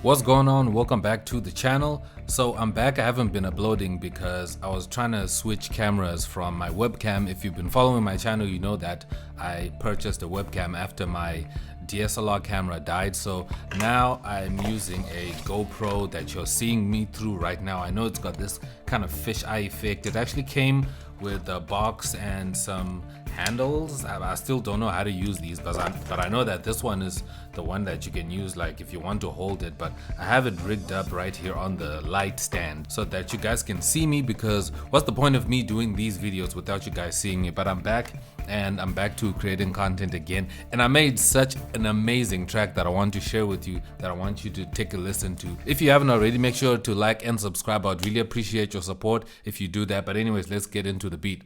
What's going on? Welcome back to the channel. So I'm back. I haven't been uploading because I was trying to switch cameras from my webcam. If you've been following my channel, you know that I purchased a webcam after my DSLR camera died. So now I'm using a GoPro that you're seeing me through right now. I know it's got this kind of fisheye effect. It actually came with a box and some handles. I still don't know how to use these, but I know that this one is the one that you can use like if you want to hold it. But I have it rigged up right here on the light stand so that you guys can see me, because what's the point of me doing these videos without you guys seeing me? But I'm back, and I'm back to creating content again, and I made such an amazing track that I want to share with you, that I want you to take a listen to. If you haven't already, make sure to like and subscribe. I'd really appreciate your support if you do that. But anyways, let's get into the beat.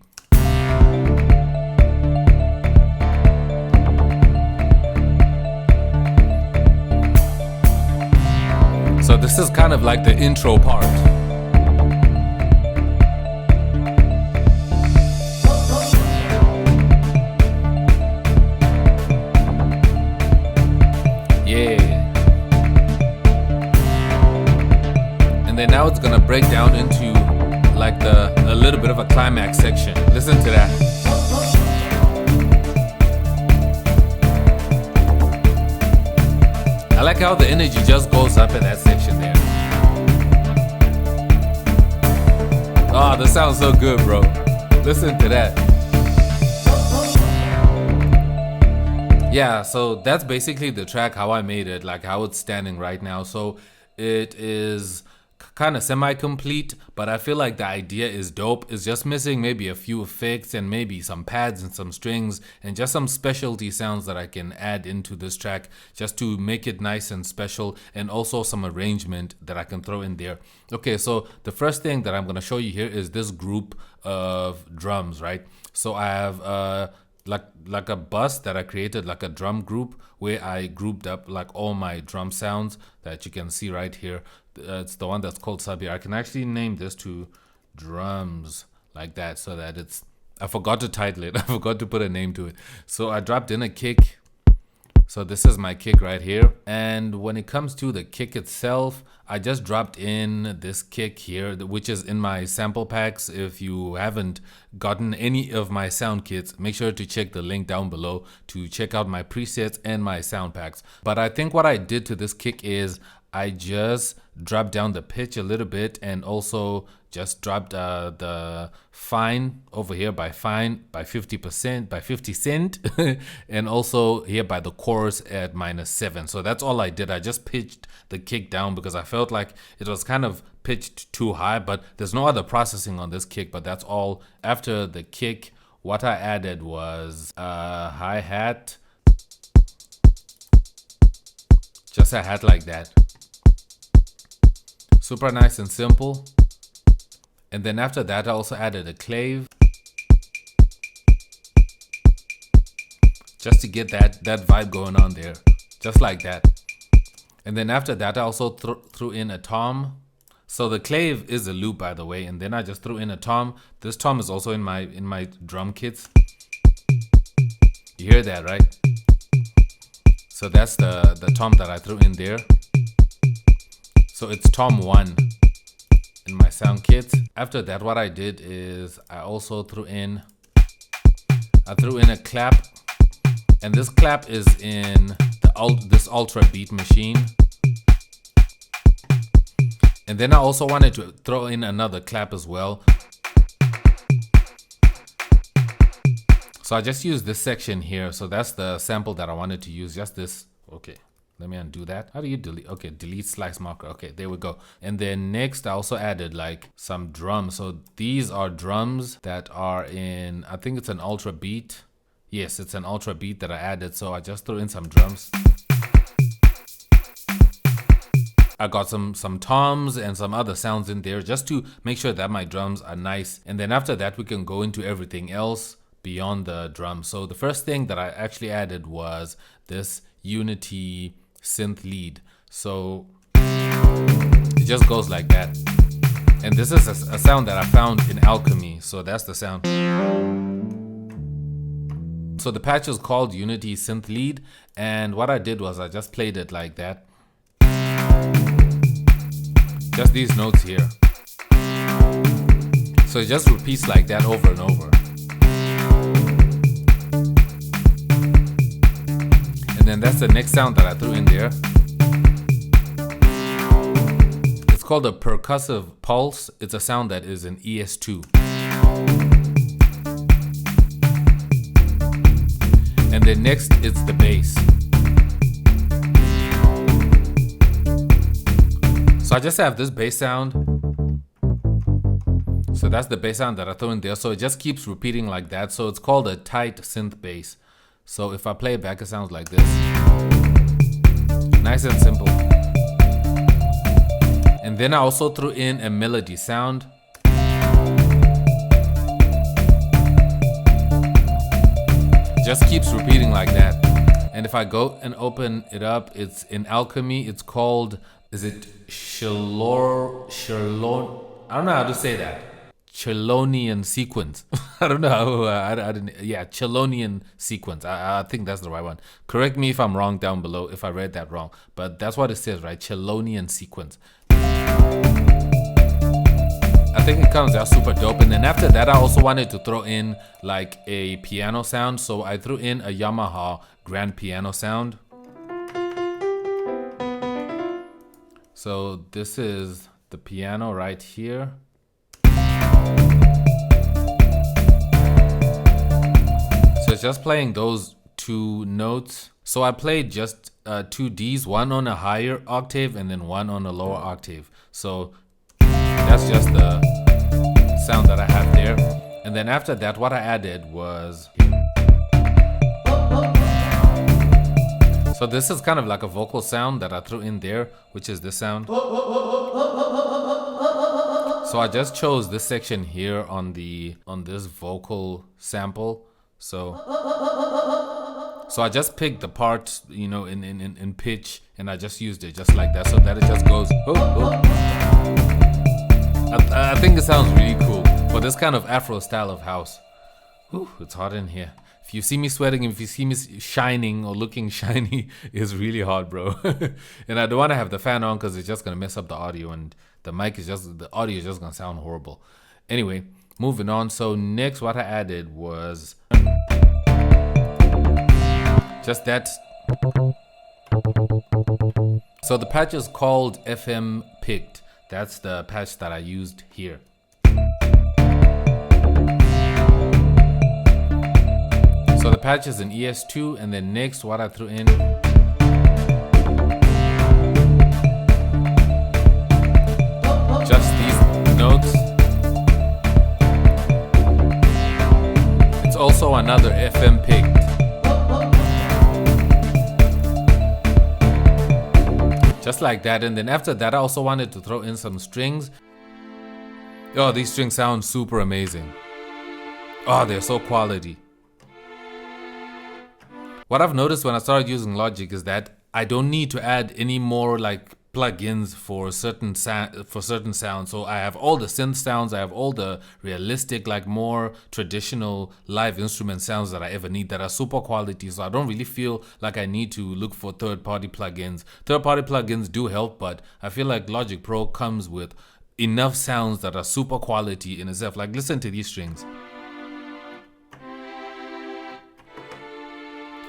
So this is kind of like the intro part. Yeah. And then now it's gonna break down into like a little bit of a climax section. Listen to that. I like how the energy just goes up in that section there. Oh, that sounds so good, bro. Listen to that. Yeah, so that's basically the track, how I made it, like how it's standing right now. So it is kind of semi-complete, but I feel like the idea is dope. It's just missing maybe a few effects and maybe some pads and some strings and just some specialty sounds that I can add into this track just to make it nice and special, and also some arrangement that I can throw in there. Okay, so the first thing that I'm going to show you here is this group of drums, right? So I have like a bus that I created, like a drum group where I grouped up like all my drum sounds that you can see right here. It's the one that's called sub here. I can actually name this to drums like that, so that it's, I forgot to title it. I forgot to put a name to it. So I dropped in a kick. So this is my kick right here. And when it comes to the kick itself, I just dropped in this kick here, which is in my sample packs. If you haven't gotten any of my sound kits, make sure to check the link down below to check out my presets and my sound packs. But I think what I did to this kick is I just dropped down the pitch a little bit, and also just dropped the fine over here by 50%, by 50 cent, and also here by the chorus at -7. So that's all I did. I just pitched the kick down because I felt like it was kind of pitched too high, but there's no other processing on this kick, but that's all. After the kick, what I added was a hi-hat, just a hat like that. Super nice and simple. And then after that, I also added a clave, just to get that vibe going on there, just like that. And then after that, I also threw in a tom. So the clave is a loop, by the way, and then I just threw in a tom. This tom is also in my drum kits. You hear that, right? So that's the tom that I threw in there. So it's tom 1 in my sound kits. After that, what I did is I also threw in a clap, and this clap is in this ultra beat machine. And then I also wanted to throw in another clap as well. So I just used this section here. So that's the sample that I wanted to use, just this. Okay. Let me undo that. How do you delete? Okay, delete slice marker. Okay, there we go. And then next, I also added like some drums. So these are drums that are in, I think it's an ultra beat. Yes, it's an ultra beat that I added. So I just threw in some drums. I got some toms and some other sounds in there just to make sure that my drums are nice. And then after that, we can go into everything else beyond the drums. So the first thing that I actually added was this Unity synth lead. So it just goes like that, and this is a sound that I found in Alchemy. So that's the sound. So the patch is called Unity Synth Lead, and what I did was I just played it like that. just these notes here. So it just repeats like that over and over. And then that's the next sound that I threw in there. It's called a percussive pulse. It's a sound that is an ES2. And then next it's the bass. So I just have this bass sound. So that's the bass sound that I throw in there. So it just keeps repeating like that. So it's called a tight synth bass. So if I play it back, it sounds like this. Nice and simple. And then I also threw in a melody sound. It just keeps repeating like that. And if I go and open it up, it's in Alchemy. It's called, is it Shalor? I don't know how to say that. Chelonian sequence. I don't know how, yeah, Chelonian sequence. I think that's the right one. Correct me if I'm wrong down below, if I read that wrong. But that's what it says, right? Chelonian sequence. I think it comes out super dope. And then after that, I also wanted to throw in like a piano sound. So I threw in a Yamaha grand piano sound. So this is the piano right here. So it's just playing those two notes. So I played just two Ds, one on a higher octave and then one on a lower octave. So that's just the sound that I have there. And then after that, what I added was, so this is kind of like a vocal sound that I threw in there, which is this sound. So I just chose this section here on this vocal sample. So I just picked the part, you know, in pitch, and I just used it just like that, so that it just goes. I think it sounds really cool for this kind of Afro style of house. Ooh, it's hot in here. If you see me sweating, if you see me shining or looking shiny, it's really hot, bro. And I don't want to have the fan on because it's just gonna mess up the audio, and the audio is just gonna sound horrible. Anyway, moving on. So next, what I added was just that. So the patch is called FM Picked. That's the patch that I used here. So the patch is an ES2, and then next what I threw in just these notes. It's also another FM Picked. Just like that. And then after that, I also wanted to throw in some strings. Oh, these strings sound super amazing. Oh, they're so quality. What I've noticed when I started using Logic is that I don't need to add any more like plugins for certain sounds. So I have all the synth sounds, I have all the realistic, like more traditional live instrument sounds that I ever need that are super quality. So I don't really feel like I need to look for third-party plugins. Third-party plugins do help, but I feel like Logic Pro comes with enough sounds that are super quality in itself. Like, listen to these strings.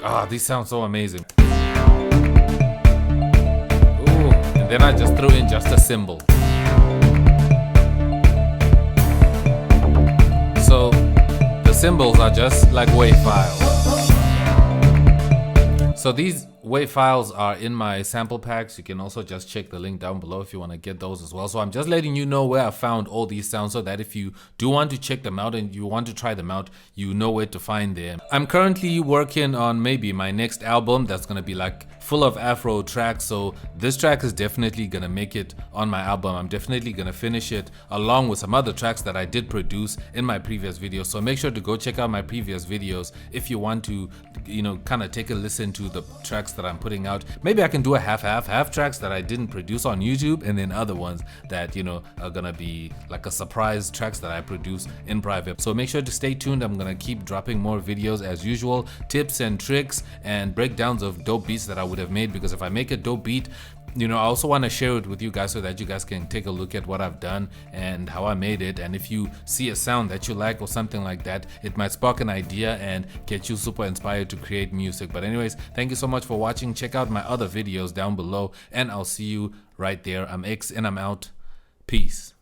Ah, these sound so amazing. Then I just threw in just a cymbal. So the cymbals are just like WAV files. So these WAV files are in my sample packs. You can also just check the link down below if you want to get those as well. So I'm just letting you know where I found all these sounds so that if you do want to check them out and you want to try them out, you know where to find them. I'm currently working on maybe my next album that's going to be like full of Afro tracks. So this track is definitely going to make it on my album. I'm definitely going to finish it along with some other tracks that I did produce in my previous videos. So make sure to go check out my previous videos if you want to, you know, kind of take a listen to the tracks that I'm putting out. Maybe I can do a half tracks that I didn't produce on YouTube, and then other ones that, you know, are gonna be like a surprise tracks that I produce in private. So make sure to stay tuned. I'm gonna keep dropping more videos as usual, tips and tricks and breakdowns of dope beats that I would have made, because if I make a dope beat, you know, I also want to share it with you guys so that you guys can take a look at what I've done and how I made it. And if you see a sound that you like or something like that, it might spark an idea and get you super inspired to create music. But anyways, thank you so much for watching. Check out my other videos down below and I'll see you right there. I'm X and I'm out. Peace.